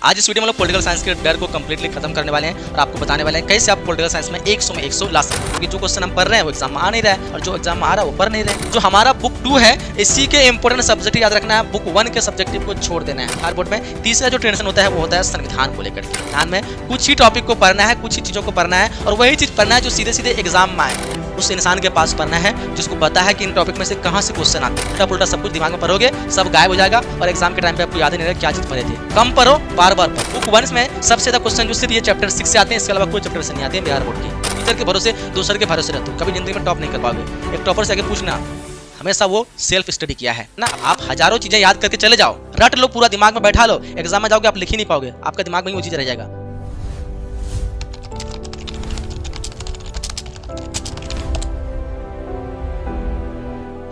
आज इस वीडियो में लोग पॉलिटिकल साइंस के डर को कंप्लीटली खत्म करने वाले हैं और आपको बताने वाले हैं कैसे आप पॉलिटिकल साइंस में 100 में 100 ला सकते हैं। क्योंकि जो क्वेश्चन हम पढ़ रहे हैं वो एग्जाम में आ नहीं रहा है और जो एग्जाम में आ रहा है वो पढ़ नहीं रहे। जो हमारा बुक 2 है इसी के इंपोर्टेंट सब्जेक्ट याद रखना है, बुक 1 के सब्जेक्टिव को छोड़ देना है। हर बोर्ड में तीसरा जो टेंशन होता है वो होता है संविधान को लेकर के। ध्यान में कुछ ही टॉपिक को पढ़ना है, कुछ ही चीजों को पढ़ना है और वही चीज पढ़ना है जो सीधे सीधे एग्जाम में आए। उस इंसान के पास पढ़ना है जिसको पता है कि इन टॉपिक में से कहां से क्वेश्चन आते हैं। उल्टा पुल्टा सब कुछ दिमाग में पढ़ोगे सब गायब हो जाएगा और एग्जाम के टाइम पे आपको याद नहीं रहेगा क्या चीज पढ़े थे। कम पढ़ो, बार बार पढ़ो। बुक 1 में सबसे ज्यादा क्वेश्चन जो सिर्फ ये चैप्टर 6 से आते हैं, इसके अलावा कोई चैप्टर से नहीं आते हैं। बिहार बोर्ड के टीचर के भरोसे, दूसरे के भरोसे रहते हो, कभी जिंदगी में टॉप नहीं कर पाओगे। एक टॉपर से आगे पूछना, हमेशा वो सेल्फ स्टडी किया है ना। आप हजारों चीजें याद करके चले जाओ, रट लो, पूरा दिमाग में बैठा लो, एग्जाम में जाओगे आप लिख ही नहीं पाओगे, आपका दिमाग में वो चीज रह जाएगा।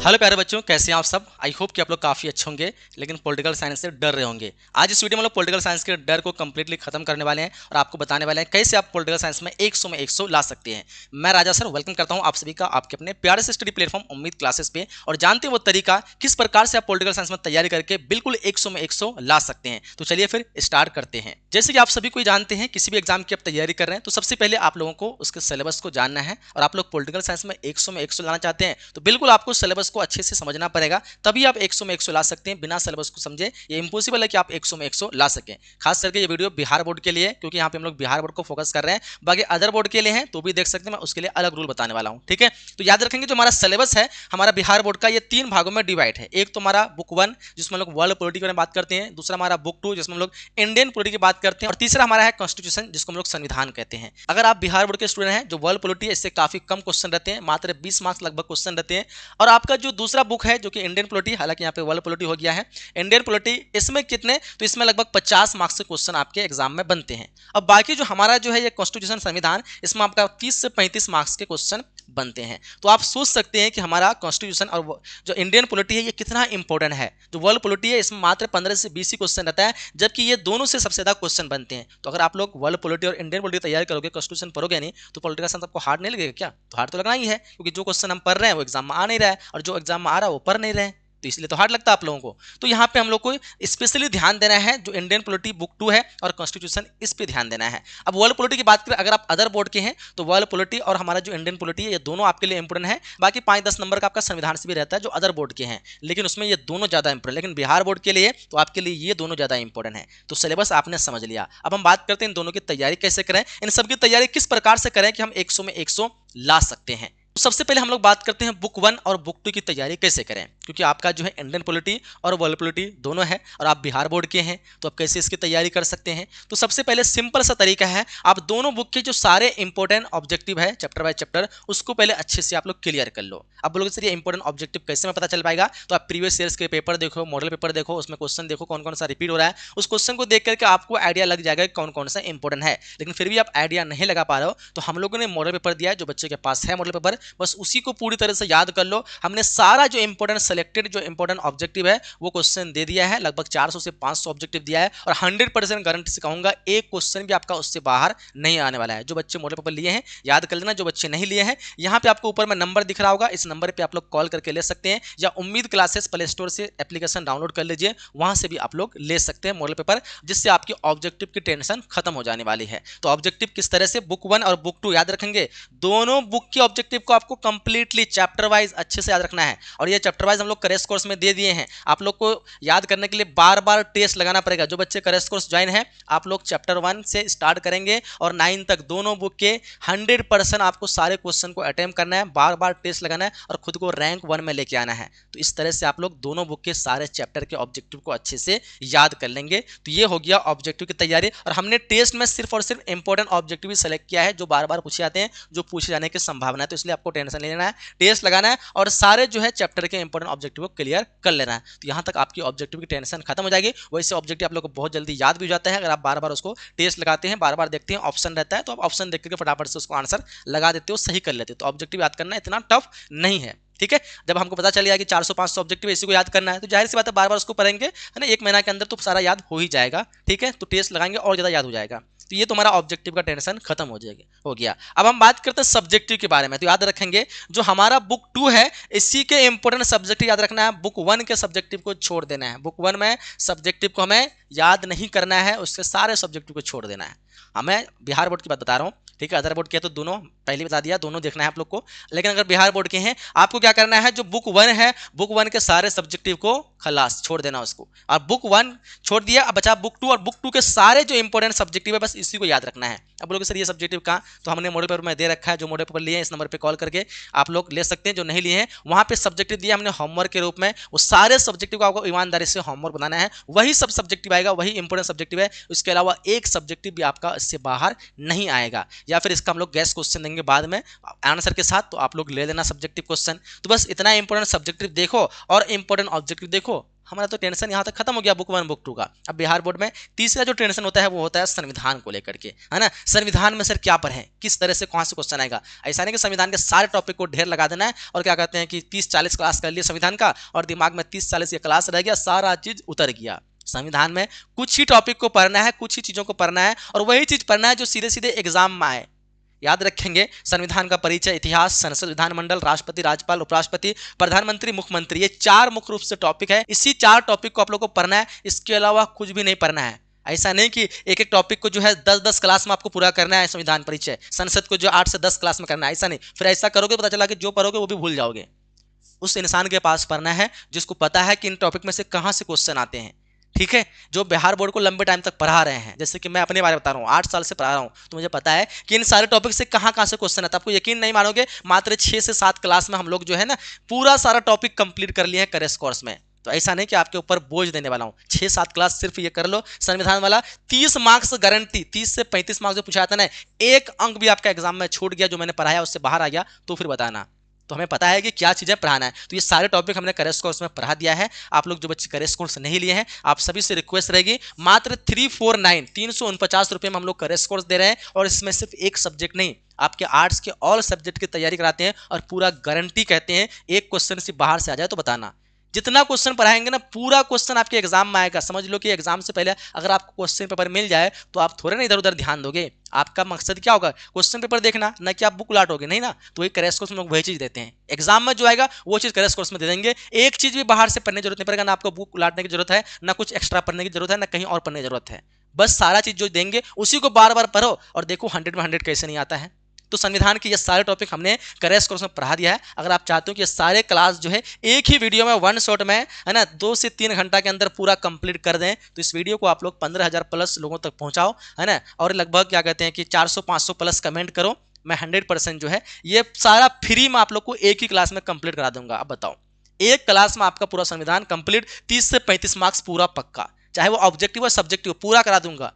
हेलो प्यारे बच्चों, कैसे हैं आप सब। आई होप कि आप लोग काफ़ी अच्छे होंगे, लेकिन पॉलिटिकल साइंस से डर रहे होंगे। आज इस वीडियो में लोग पॉलिटिकल साइंस के डर को कंप्लीटली खत्म करने वाले हैं और आपको बताने वाले हैं कैसे आप पॉलिटिकल साइंस में 100 में 100 ला सकते हैं। मैं राजा सर वेलकम करता हूं आप सभी का आपके अपने प्यारे से स्टडी प्लेटफॉर्म उम्मीद क्लासेस पे, और जानते हैं वो तरीका किस प्रकार से आप पॉलिटिकल साइंस में तैयारी करके बिल्कुल 100 में 100 ला सकते हैं। तो चलिए फिर स्टार्ट करते हैं। जैसे कि आप सभी को जानते हैं, किसी भी एग्जाम की आप तैयारी कर रहे हैं तो सबसे पहले आप लोगों को उसके सिलेबस को जानना है। और आप लोग पॉलिटिकल साइंस में 100 में 100 लाना चाहते हैं तो बिल्कुल आपको सिलेबस को अच्छे से समझना पड़ेगा, तभी आप 100 में 100 ला सकते हैं। बिना सिलेबस को समझे ये इंपॉसिबल है कि आप 100 में 100 ला सकें। खास करके ये वीडियो बिहार बोर्ड के लिए, क्योंकि यहाँ पे हम लोग बिहार बोर्ड को फोकस कर रहे हैं। बाकी अदर बोर्ड के लिए हैं तो भी देख सकते हैं, मैं उसके लिए अलग रूल बताने वाला हूँ। ठीक है, तो याद रखेंगे जो हमारा सिलेबस है हमारा बिहार बोर्ड का, ये 3 भागों में डिवाइड है। एक तो हमारा बुक 1 जिसमें हम लोग वर्ल्ड पॉलिटी के बारे में बात करते हैं, दूसरा हमारा बुक 2 जिसमें हम लोग इंडियन पॉलिटी की बात करते हैं, और तीसरा हमारा है कॉन्स्टिट्यूशन जिसको हम लोग संविधान कहते हैं। अगर आप बिहार बोर्ड के स्टूडेंट हैं, जो वर्ल्ड पॉलिटी है इससे काफी कम क्वेश्चन रहते हैं, मात्र 20 मार्क्स लगभग क्वेश्चन रहते हैं। और आपका जो दूसरा बुक है जो कि इंडियन पॉलिटी, हालांकि यहाँ पे वर्ल्ड पॉलिटी हो गया है, इंडियन पॉलिटी, इसमें कितने, तो इसमें लगभग 50 मार्क्स के क्वेश्चन आपके एग्जाम में बनते हैं। अब बाकी जो हमारा जो है ये कॉन्स्टिट्यूशन संविधान, इसमें आपका 30 से 35 मार्क्स के क्वेश्चन बनते हैं। तो आप सोच सकते हैं कि हमारा कॉन्स्टिट्यूशन और जो इंडियन पॉलिटी है ये कितना इंपॉर्टेंट है। जो वर्ल्ड पॉलिटी है इसमें मात्र 15 से 20 ही क्वेश्चन रहता है, जबकि ये दोनों से सबसे ज्यादा क्वेश्चन बनते हैं। तो अगर आप लोग वर्ल्ड पॉलिटी और इंडियन पॉलिटी तैयार करोगे, कॉन्स्टिट्यूशन पढ़ोगे नहीं, तो पॉलिटिकल साइंस आपको हार्ड नहीं लगेगा क्या? तो हार्ड तो लगना ही है, क्योंकि जो क्वेश्चन हम पढ़ रहे हैं वो एग्जाम में आ नहीं रहा है और जो एग्जाम में आ रहा है वो पढ़ नहीं रहे हैं, तो इसलिए तो हार्ड लगता है आप लोगों को। तो यहाँ पे हम लोग को स्पेशली ध्यान देना है जो इंडियन पॉलिटी बुक 2 है और कॉन्स्टिट्यूशन, इस पे ध्यान देना है। अब वर्ल्ड पॉलिटी की बात करें, अगर आप अदर बोर्ड के हैं तो वर्ल्ड पॉलिटी और हमारा जो इंडियन पॉलिटी है ये दोनों आपके लिए इंपोर्टेंट है। बाकी 5-10 नंबर का आपका संविधान से भी रहता है जो अदर बोर्ड के हैं, लेकिन उसमें ये दोनों ज्यादा इंपोर्टेंट। लेकिन बिहार बोर्ड के लिए तो आपके लिए ये दोनों ज्यादा इंपोर्टेंट है। तो सिलेबस आपने समझ लिया, अब हम बात करते हैं इन दोनों की तैयारी कैसे करें, इन सब की तैयारी किस प्रकार से करें कि हम 100 में 100 ला सकते हैं। तो सबसे पहले हम लोग बात करते हैं बुक 1 और बुक 2 की तैयारी कैसे करें, क्योंकि आपका जो है इंडियन पॉलिटी और वर्ल्ड पॉलिटी दोनों है और आप बिहार बोर्ड के हैं, तो आप कैसे इसकी तैयारी कर सकते हैं। तो सबसे पहले सिंपल सा तरीका है, आप दोनों बुक के जो सारे इंपॉर्टेंट ऑब्जेक्टिव है चैप्टर बाय चैप्टर, उसको पहले अच्छे से आप लोग क्लियर कर लो। अब बोलोगे सर ये इंपॉर्टेंट ऑब्जेक्टिव कैसे में पता चल पाएगा, तो आप प्रीवियस ईयर्स के पेपर देखो, मॉडल पेपर देखो, उसमें क्वेश्चन देखो कौन कौन सा रिपीट हो रहा है। उस क्वेश्चन को देख करके आपको आइडिया लग जाएगा कौन कौन सा इंपॉर्टेंट है। लेकिन फिर भी आप आइडिया नहीं लगा पा रहे हो तो हम लोगों ने मॉडल पेपर दिया है, जो बच्चे के पास है मॉडल पेपर, बस उसी को पूरी तरह से याद कर लो। हमने सारा जो इंपॉर्टेंट सेलेक्टेड जो इंपॉर्टेंट ऑब्जेक्टिव है वो क्वेश्चन दे दिया है, लगभग 400 से 500 ऑब्जेक्टिव दिया है, और 100% गारंटी से कहूंगा एक क्वेश्चन भी आपका उससे बाहर नहीं आने वाला है। जो बच्चे मॉडल पेपर लिए हैं याद कर लेना, जो बच्चे नहीं लिए हैं यहाँ पे आपको ऊपर में नंबर दिख रहा होगा, इस नंबर पे आप लोग कॉल करके ले सकते हैं, या उम्मीद क्लासेस प्ले स्टोर से एप्लीकेशन डाउनलोड कर लीजिए, वहां से भी आप लोग ले सकते हैं मॉडल पेपर, जिससे आपकी ऑब्जेक्टिव की टेंशन खत्म हो जाने वाली है। तो ऑब्जेक्टिव किस तरह से, बुक 1 और बुक 2 याद रखेंगे, दोनों बुक के ऑब्जेक्टिव को आपको कंप्लीटली चैप्टर वाइज अच्छे से याद रखना है। और ये चैप्टर वाइज हम लोग करेस कोर्स में दे दिए हैं, आप लोग को याद करने के लिए बार बार टेस्ट लगाना पड़ेगा। जो बच्चे करेस कोर्स ज्वाइन है, आप लोग चैप्टर 1 से स्टार्ट करेंगे और 9 तक दोनों बुक के 100% आपको सारे क्वेश्चन को अटेम्प्ट करना है, बार बार टेस्ट लगाना है और खुद को रैंक 1 में लेके आना है। तो इस तरह से आप लोग दोनों बुक के सारे चैप्टर के ऑब्जेक्टिव को अच्छे से याद कर लेंगे। तो ये हो गया ऑब्जेक्टिव की तैयारी, और हमने टेस्ट में सिर्फ और सिर्फ इंपॉर्टेंट ऑब्जेक्टिव ही सेलेक्ट किया है जो बार बार पूछे जाते हैं, जो पूछे जाने की संभावना है। तो इसलिए आपको टेंशन लेना है, टेस्ट लगाना है और सारे जो है चैप्टर के इंपॉर्टेंट ऑब्जेक्टिव को क्लियर कर लेना है। तो यहाँ तक आपकी ऑब्जेक्टिव की टेंशन खत्म हो जाएगी। वैसे ऑब्जेक्टिव आप लोग को बहुत जल्दी याद भी हो जाता है, अगर आप बार बार उसको टेस्ट लगाते हैं, बार बार देखते हैं, ऑप्शन रहता है तो आप ऑप्शन देख करके फटाफट से उसको आंसर लगा देते हो, सही कर लेते हो। तो ऑब्जेक्टिव याद करना इतना टफ नहीं है। ठीक है, जब हमको पता चल गया कि 400-500 ऑब्जेक्टिव इसी को याद करना है तो जाहिर सी बात है बार बार उसको पढ़ेंगे, है ना, 1 महीना के अंदर तो सारा याद हो ही जाएगा। ठीक है, तो टेस्ट लगाएंगे और ज़्यादा याद हो जाएगा। तो ये तुम्हारा ऑब्जेक्टिव का टेंशन खत्म हो गया। अब हम बात करते हैं सब्जेक्टिव के बारे में। तो याद रखेंगे जो हमारा बुक 2 है इसी के इंपॉर्टेंट सब्जेक्टिव याद रखना है, बुक 1 के सब्जेक्टिव को छोड़ देना है। बुक 1 में सब्जेक्टिव को हमें याद नहीं करना है, उसके सारे सब्जेक्टिव को छोड़ देना है। हमें बिहार बोर्ड की बात बता रहा हूँ, ठीक है, अदर बोर्ड के तो दोनों पहले बता दिया, दोनों देखना है आप लोग को। लेकिन अगर बिहार बोर्ड के हैं आपको क्या करना है, जो बुक 1 है बुक 1 के सारे सब्जेक्टिव को खलास छोड़ देना उसको, और बुक 1 छोड़ दिया, अब बचा बुक 2, और बुक 2 के सारे जो इंपॉर्टेंट सब्जेक्टिव है बस इसी को याद रखना है। अब बोलोगे सर ये सब्जेक्टिव कहाँ, तो हमने मॉडल पेपर में दे रखा है, जो मॉडल पेपर लिए हैं इस नंबर पर कॉल करके आप लोग ले सकते हैं, जो नहीं लिए हैं वहाँ पे सब्जेक्टिव दिया हमने होमवर्क के रूप में, वो सारे सब्जेक्टिव को आपको ईमानदारी से होमवर्क बनाना है, वही सब सब्जेक्टिव आएगा, वही इंपॉर्टेंट सब्जेक्टिव है, उसके अलावा एक सब्जेक्टिव भी आपका इससे बाहर नहीं आएगा। या फिर इसका हम लोग गैस क्वेश्चन देंगे बाद में आंसर के साथ, तो आप लोग ले लेना सब्जेक्टिव क्वेश्चन। तो बस इतना इंपॉर्टेंट सब्जेक्टिव देखो और इंपॉर्टेंट ऑब्जेक्टिव देखो, हमारा तो टेंशन यहाँ तक खत्म हो गया बुक 1 बुक 2 का। अब बिहार बोर्ड में तीसरा जो टेंशन होता है वो होता है संविधान को लेकर के, है ना। संविधान में सर क्या पढ़ें, किस तरह से कौन से क्वेश्चन आएगा। ऐसा नहीं कि संविधान के सारे टॉपिक को ढेर लगा देना है और क्या कहते हैं कि 30-40 क्लास कर लिए संविधान का और दिमाग में 30-40 क्लास रह गया, सारा चीज उतर गया। संविधान में कुछ ही टॉपिक को पढ़ना है, कुछ ही चीजों को पढ़ना है, और वही चीज पढ़ना है जो सीधे सीधे एग्जाम में आए। याद रखेंगे संविधान का परिचय, इतिहास, संसद, विधानमंडल, राष्ट्रपति, राज्यपाल, उपराष्ट्रपति, प्रधानमंत्री, मुख्यमंत्री, ये 4 मुख्य रूप से टॉपिक है। इसी 4 टॉपिक को आप लोग को पढ़ना है, इसके अलावा कुछ भी नहीं पढ़ना है। ऐसा नहीं कि एक एक टॉपिक को जो है 10-10 क्लास में आपको पूरा करना है, संविधान परिचय, संसद को जो 8 से 10 क्लास में करना है, ऐसा नहीं। फिर ऐसा करोगे पता चला कि जो पढ़ोगे वो भी भूल जाओगे। उस इंसान के पास पढ़ना है जिसको पता है कि इन टॉपिक में से कहाँ से क्वेश्चन आते हैं, ठीक है, जो बिहार बोर्ड को लंबे टाइम तक पढ़ा रहे हैं। जैसे कि मैं अपने बारे में बता रहा हूँ, 8 साल से पढ़ा रहा हूँ, तो मुझे पता है कि इन सारे टॉपिक से कहाँ कहाँ से क्वेश्चन आता है। आपको यकीन नहीं मानोगे, मात्र 6 से 7 क्लास में हम लोग जो है ना पूरा सारा टॉपिक कंप्लीट कर लिए हैं करेस कोर्स में। तो ऐसा नहीं कि आपके ऊपर बोझ देने वाला हूँ, 6-7 क्लास सिर्फ ये कर लो। संविधान वाला 30 मार्क्स गारंटी, 30 से 35 मार्क्स जो पूछा जाता है ना, एक अंक भी आपका एग्जाम में छूट गया जो मैंने पढ़ाया उससे बाहर आ गया तो फिर बताना। तो हमें पता है कि क्या चीज़ें पढ़ाना है। तो ये सारे टॉपिक हमने करेस कोर्स में पढ़ा दिया है। आप लोग जो बच्चे करेस कोर्स नहीं लिए हैं, आप सभी से रिक्वेस्ट रहेगी, मात्र 349 रुपये में हम लोग करेस कोर्स दे रहे हैं, और इसमें सिर्फ एक सब्जेक्ट नहीं, आपके आर्ट्स के ऑल सब्जेक्ट की तैयारी कराते हैं, और पूरा गारंटी कहते हैं एक क्वेश्चन से बाहर से आ जाए तो बताना। जितना क्वेश्चन पढ़ाएंगे ना पूरा क्वेश्चन आपके एग्जाम में आएगा। समझ लो कि एग्जाम से पहले अगर आपको क्वेश्चन पेपर मिल जाए तो आप थोड़े ना इधर उधर ध्यान दोगे। आपका मकसद क्या होगा, क्वेश्चन पेपर देखना, ना कि आप बुक उलाटोगे, नहीं ना। तो वही करेस कोर्स में लोग वही चीज देते हैं, एग्जाम में जो आएगा वो चीज करेस कोर्स में दे देंगे। एक चीज भी बाहर से पढ़ने की जरूरत नहीं पड़ेगा, ना आपको बुक उलाटने की जरूरत है, ना कुछ एक्स्ट्रा पढ़ने की जरूरत है, ना कहीं और पढ़ने की जरूरत है। बस सारा चीज जो देंगे उसी को बार बार पढ़ो और देखो 100 में 100 कैसे नहीं आता है। तो संविधान के ये सारे टॉपिक हमने करेस कोर्स में पढ़ा दिया है। अगर आप चाहते हो कि ये सारे क्लास जो है एक ही वीडियो में 1 शॉट में, है ना, 2 से 3 घंटा के अंदर पूरा कंप्लीट कर दें, तो इस वीडियो को आप लोग 15,000 प्लस लोगों तक पहुंचाओ, है ना, और लगभग क्या कहते हैं कि 400-500 प्लस कमेंट करो। मैं 100% जो है ये सारा फ्री में आप लोग को एक ही क्लास में कंप्लीट करा दूंगा। अब बताओ, एक क्लास में आपका पूरा संविधान कंप्लीट, 30 से 35 मार्क्स पूरा पक्का, चाहे वो ऑब्जेक्टिव और सब्जेक्टिव पूरा करा दूंगा।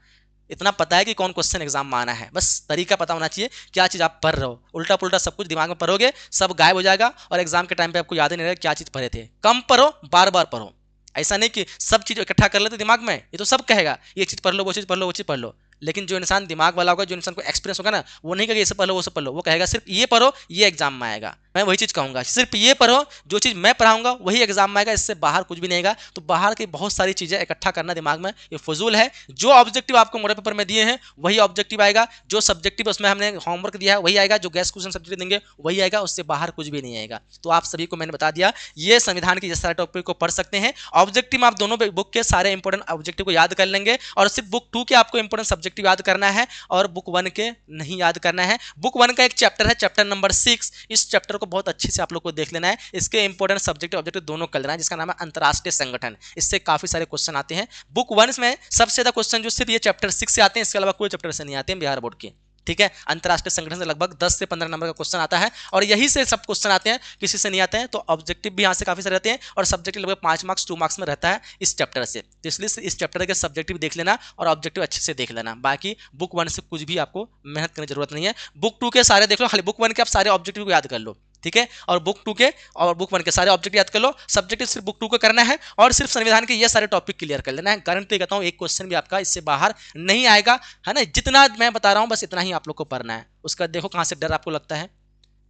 इतना पता है कि कौन क्वेश्चन एग्जाम में आना है, बस तरीका पता होना चाहिए, क्या चीज़ आप पढ़ रहे हो। उल्टा पुल्टा सब कुछ दिमाग में पढ़ोगे, सब गायब हो जाएगा, और एग्जाम के टाइम पे आपको याद ही नहीं रहेगा क्या चीज़ पढ़े थे। कम पढ़ो, बार बार पढ़ो। ऐसा नहीं कि सब चीज़ इकट्ठा कर लेते दिमाग में, ये तो सब कहेगा ये चीज़ पढ़ लो, वो चीज़ पढ़ लो, वो चीज़ पढ़ लो। लेकिन जो इंसान दिमाग वाला होगा, जो इंसान को एक्सपीरियंस होगा ना, वो नहीं कहेगा ये सब पढ़ लो, वो सब पढ़ लो, वो कहेगा सिर्फ ये पढ़ो, ये एग्जाम में आएगा। मैं वही चीज़ कहूँगा, सिर्फ ये पढ़ो, जो चीज़ मैं पढ़ाऊंगा वही एग्जाम में आएगा, इससे बाहर कुछ भी नहीं आएगा। तो बाहर की बहुत सारी चीज़ें इकट्ठा करना दिमाग में ये फजूल है। जो ऑब्जेक्टिव आपको मॉडल पेपर में दिए हैं वही ऑब्जेक्टिव आएगा, जो सब्जेक्टिव उसमें हमने होमवर्क दिया है वही आएगा, जो गैस क्वेश्चन सब्जेक्ट देंगे वही आएगा, उससे बाहर कुछ भी नहीं आएगा। तो आप सभी को मैंने बता दिया, ये संविधान के सारे टॉपिक को पढ़ सकते हैं। ऑब्जेक्टिव में आप दोनों बुक के सारे इंपॉर्टेंट ऑब्जेक्टिव को याद कर लेंगे, और सिर्फ बुक 2 के आपको इंपॉर्टेंट सब्जेक्टिव याद करना है, और बुक 1 के नहीं याद करना है। बुक 1 का एक चैप्टर है, चैप्टर नंबर 6, इस चैप्टर को बहुत अच्छे से आप लोग को देख लेना है। इसके इंपॉर्टेंट सब्जेक्ट ऑब्जेक्टिव दोनों कर लेना है, जिसका नाम है अंतरराष्ट्रीय संगठन। इससे काफी सारे क्वेश्चन आते हैं। बुक 1 में सबसे ज्यादा क्वेश्चन जो सिर्फ ये चैप्टर 6 से आते हैं, इसके अलावा कोई चैप्टर से नहीं आते हैं बिहार बोर्ड के, ठीक है। अंतरराष्ट्रीय संगठन से लगभग 10 से 15 नंबर का क्वेश्चन आता है, और यही से सब क्वेश्चन आते हैं, किसी से नहीं आते हैं। तो ऑब्जेक्टिव भी यहाँ से काफी सारे रहते हैं, और सब्जेक्टिव लगभग 5 मार्क्स 2 मार्क्स में रहता है इस चैप्टर से। तो इसलिए इस चैप्टर के सब्जेक्टिव देख लेना और ऑब्जेक्टिव अच्छे से देख लेना। बाकी बुक 1 से कुछ भी आपको मेहनत करने की जरूरत नहीं है। बुक 2 के सारे देख लो, खाली बुक 1 के आप सारे ऑब्जेक्टिव को याद कर लो, ठीक है, और बुक 2 के और बुक 1 के सारे ऑब्जेक्टिव याद कर लो। सब्जेक्टिव सिर्फ बुक 2 को करना है, और सिर्फ संविधान के ये सारे टॉपिक क्लियर कर लेना है। गारंटी कहता हूँ एक क्वेश्चन भी आपका इससे बाहर नहीं आएगा, है ना। जितना मैं बता रहा हूँ बस इतना ही आप लोग को पढ़ना है। उसका देखो कहाँ से डर आपको लगता है,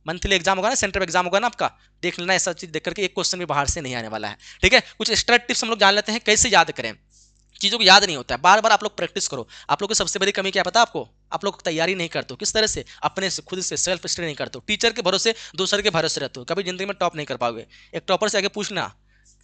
मंथली एग्जाम होगा ना, सेंटर एग्जाम होगा ना आपका, देख लेना ऐसा चीज देख करके, एक क्वेश्चन भी बाहर से नहीं आने वाला है। ठीक है, कुछ एक्स्ट्रा टिप्स हम लोग जान लेते हैं कैसे याद करें। चीज़ों को याद नहीं होता है, बार बार आप लोग प्रैक्टिस करो। आप लोग की सबसे बड़ी कमी क्या पता आपको, आप लोग तैयारी नहीं करते हो। किस तरह से, अपने से खुद से सेल्फ स्टडी नहीं करते हो, टीचर के भरोसे दूसरे के भरोसे रहते हो, कभी जिंदगी में टॉप नहीं कर पाओगे। एक टॉपर से आगे पूछना,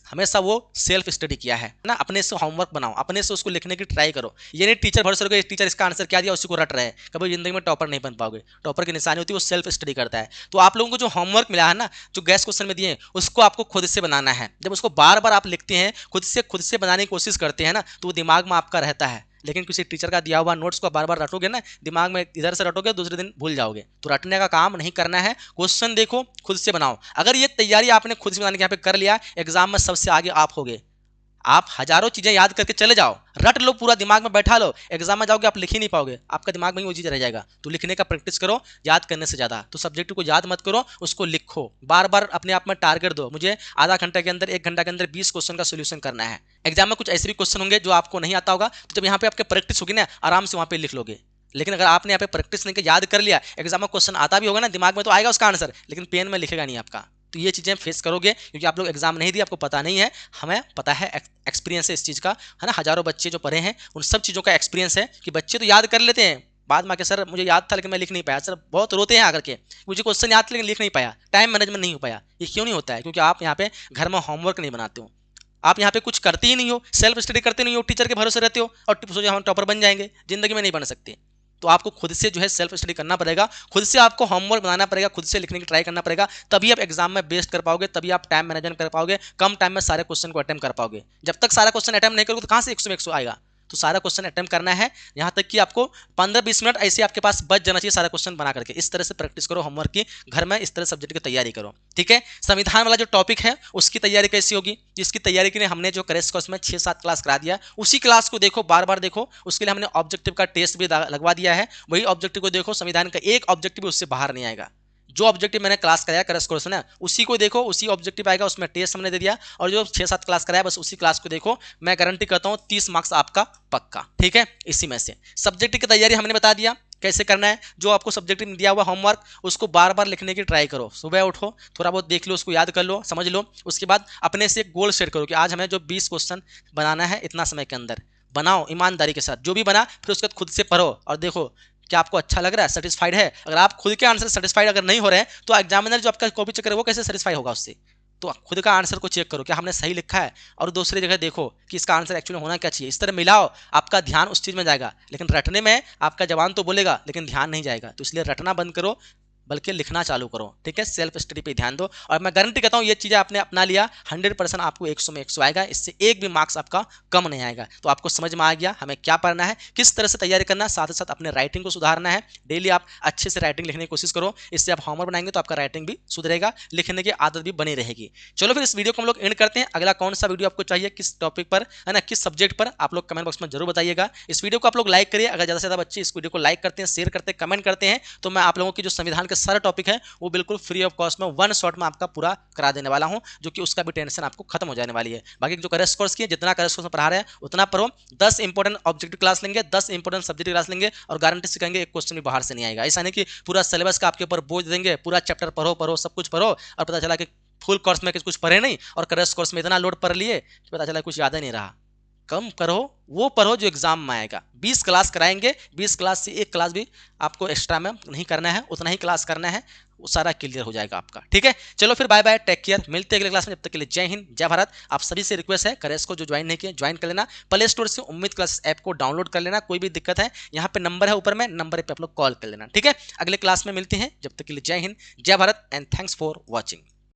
हमेशा वो सेल्फ स्टडी किया है ना, अपने से होमवर्क बनाओ, अपने से उसको लिखने की ट्राई करो। ये नहीं टीचर भरोसे रहोगे, टीचर इसका आंसर क्या दिया उसी को रट रहे हैं, कभी जिंदगी में टॉपर नहीं बन पाओगे। टॉपर की निशानी होती है वो सेल्फ स्टडी करता है। तो आप लोगों को जो होमवर्क मिला है ना, जो गैस क्वेश्चन में दिए हैं, उसको आपको खुद से बनाना है। जब उसको बार बार आप लिखते हैं, खुद से बनाने की कोशिश करते हैं ना, तो वो दिमाग में आपका रहता है। लेकिन किसी टीचर का दिया हुआ नोट्स को बार बार रटोगे ना, दिमाग में इधर से रटोगे, दूसरे दिन भूल जाओगे। तो रटने का काम नहीं करना है, क्वेश्चन देखो, खुद से बनाओ। अगर ये तैयारी आपने खुद से बनाने के यहाँ पे कर लिया, एग्जाम में सबसे आगे आप होगे। आप हजारों चीजें याद करके चले जाओ, रट लो, पूरा दिमाग में बैठा लो, एग्जाम में जाओगे आप लिख ही नहीं पाओगे, आपका दिमाग में ही वो चीज रह जाएगा। तो लिखने का प्रैक्टिस करो, याद करने से ज्यादा। तो सब्जेक्ट को याद मत करो, उसको लिखो, बार बार अपने आप में टारगेट दो, मुझे आधा घंटे के अंदर, 1 घंटा के अंदर 20 क्वेश्चन का सोल्यूशन करना है। एग्जाम में कुछ ऐसे भी क्वेश्चन होंगे जो आपको नहीं आता होगा, तो जब यहाँ पे आपके प्रैक्टिस होगी ना, आराम से वहाँ पे लिख लोगे। लेकिन अगर आपने यहाँ पे प्रैक्टिस नहीं किया, याद कर लिया, एग्जाम में क्वेश्चन आता भी होगा ना, दिमाग में तो आएगा उसका आंसर, लेकिन पेन में लिखेगा नहीं आपका। तो ये चीज़ें फेस करोगे, क्योंकि आप लोग एग्जाम नहीं दिए, आपको पता नहीं है। हमें पता है, एक्सपीरियंस है इस चीज़ का, है ना। हजारों बच्चे जो पढ़े हैं, उन सब चीज़ों का एक्सपीरियंस है कि बच्चे तो याद कर लेते हैं, बाद में आके सर मुझे याद था लेकिन मैं लिख नहीं पाया, सर बहुत रोते हैं आकर के, मुझे क्वेश्चन याद था लेकिन लिख नहीं पाया, टाइम मैनेजमेंट नहीं हो पाया। ये क्यों नहीं होता है? क्योंकि आप यहाँ पे घर में होमवर्क नहीं बनाते हो, आप यहाँ पे कुछ करते ही नहीं हो, सेल्फ स्टडी करते नहीं हो, टीचर के भरोसे रहते हो और सोचो हम टॉपर बन जाएंगे, जिंदगी में नहीं बन सकते। तो आपको खुद से जो है सेल्फ स्टडी करना पड़ेगा, खुद से आपको होमवर्क बनाना पड़ेगा, खुद से लिखने की ट्राई करना पड़ेगा, तभी आप एग्जाम में बेस्ट कर पाओगे, तभी आप टाइम मैनेजमेंट कर पाओगे, कम टाइम में सारे क्वेश्चन को अटेम्प्ट कर पाओगे। जब तक सारा क्वेश्चन अटेम्प्ट नहीं करोगे तो कहाँ से 100 में 100 आएगा? तो सारा क्वेश्चन अटेम्प्ट करना है, यहाँ तक कि आपको 15-20 मिनट ऐसे आपके पास बच जाना चाहिए सारा क्वेश्चन बना करके। इस तरह से प्रैक्टिस करो होमवर्क की, घर में इस तरह सब्जेक्ट की तैयारी करो। ठीक है, संविधान वाला जो टॉपिक है उसकी तैयारी कैसी होगी, जिसकी तैयारी के लिए हमने जो क्रैश कोर्स में 6-7 क्लास करा दिया, उसी क्लास को देखो, बार बार देखो। उसके लिए हमने ऑब्जेक्टिव का टेस्ट भी लगवा दिया है, वही ऑब्जेक्टिव को देखो। संविधान का एक ऑब्जेक्टिव भी उससे बाहर नहीं आएगा। जो ऑब्जेक्टिव मैंने क्लास कराया क्रैश कोर्स में ना, उसी को देखो, उसी ऑब्जेक्टिव आएगा, उसमें टेस्ट हमने दे दिया। और जो 6-7 क्लास कराया बस उसी क्लास को देखो, मैं गारंटी करता हूँ 30 मार्क्स आपका पक्का। ठीक है, इसी में से सब्जेक्ट की तैयारी हमने बता दिया कैसे करना है। जो आपको सब्जेक्ट में दिया हुआ होमवर्क, उसको बार बार लिखने की ट्राई करो। सुबह उठो, थोड़ा बहुत देख लो, उसको याद कर लो, समझ लो। उसके बाद अपने से एक गोल सेट करो कि आज हमें जो 20 क्वेश्चन बनाना है इतना समय के अंदर बनाओ, ईमानदारी के साथ। जो भी बना फिर उसके बाद खुद से पढ़ो और देखो क्या आपको अच्छा लग रहा है, सेटिस्फाइड है। अगर आप खुद के आंसर सेटिस्फाइड अगर नहीं हो रहे हैं, तो एग्जामिनर जो आपका कॉपी चेक करे वो कैसे सेटिस्फाई होगा उससे? तो खुद का आंसर को चेक करो, क्या हमने सही लिखा है, और दूसरी जगह देखो कि इसका आंसर एक्चुअली होना क्या चाहिए। इस तरह मिलाओ, आपका ध्यान उस चीज़ में जाएगा। लेकिन रटने में आपका जवान तो बोलेगा लेकिन ध्यान नहीं जाएगा। तो इसलिए रटना बंद करो, बल्कि लिखना चालू करो। ठीक है, सेल्फ स्टडी पे ध्यान दो। और मैं गारंटी कहता हूँ ये चीज़ें आपने अपना लिया, 100% आपको 100 में 100 आएगा, इससे एक भी मार्क्स आपका कम नहीं आएगा। तो आपको समझ में आ गया हमें क्या पढ़ना है, किस तरह से तैयारी करना है, साथ ही साथ अपने राइटिंग को सुधारना है। डेली आप अच्छे से राइटिंग लिखने की कोशिश करो, इससे आप होमवर्क बनाएंगे तो आपका राइटिंग भी सुधरेगा, लिखने की आदत भी बनी रहेगी। चलो फिर इस वीडियो को हम लोग एंड करते हैं। अगला कौन सा वीडियो आपको चाहिए, किस टॉपिक पर, है ना, किस सब्जेक्ट पर, आप लोग कमेंट बॉक्स में जरूर बताइएगा। इस वीडियो को आप लोग लाइक करिए, अगर ज़्यादा से ज़्यादा बच्चे इस वीडियो को लाइक करते हैं, शेयर करते हैं, कमेंट करते हैं, तो मैं आप लोगों की जो संविधान के सारे टॉपिक है वो बिल्कुल फ्री ऑफ कॉस्ट में 1 शॉट में आपका पूरा करा देने वाला हूं, जो कि उसका भी टेंशन आपको खत्म हो जाने वाली है। बाकी जो क्रैश कोर्स की जितना क्रैश कोर्स में पढ़ा रहे हैं उतना पढ़ो, 10 इंपॉर्टेंट ऑब्जेक्टिव क्लास लेंगे, 10 इंपॉर्टेंट सब्जेक्ट क्लास लेंगे, और गारंटी से कहेंगे एक क्वेश्चन भी बाहर से नहीं आएगा। ऐसा नहीं कि पूरा सिलेबस का आपके ऊपर बोझ देंगे, पूरा चैप्टर पढ़ो सब कुछ पढ़ो, और पता चला कि फुल कोर्स में कुछ पढ़े नहीं और क्रैश कोर्स में इतना लोड पढ़ लिए कि पता चला कुछ याद ही नहीं रहा। कम करो, वो पढ़ो जो एग्जाम में आएगा। 20 क्लास कराएंगे, 20 क्लास से एक क्लास भी आपको एक्स्ट्रा में नहीं करना है, उतना ही क्लास करना है, वो सारा क्लियर हो जाएगा आपका। ठीक है, चलो फिर बाय बाय, टेक केयर, मिलते हैं अगले क्लास में। जब तक के लिए जय हिंद, जय भारत। आप सभी से रिक्वेस्ट है, क्रैश को जो ज्वाइन नहीं किया ज्वाइन कर लेना, प्ले स्टोर से उम्मीद क्लासेस ऐप को डाउनलोड कर लेना। कोई भी दिक्कत है, यहाँ पे नंबर है ऊपर में, नंबर पे आप लोग कॉल कर लेना। ठीक है, अगले क्लास में मिलते हैं, जब तक के लिए जय हिंद, जय Bharat and thanks for watching.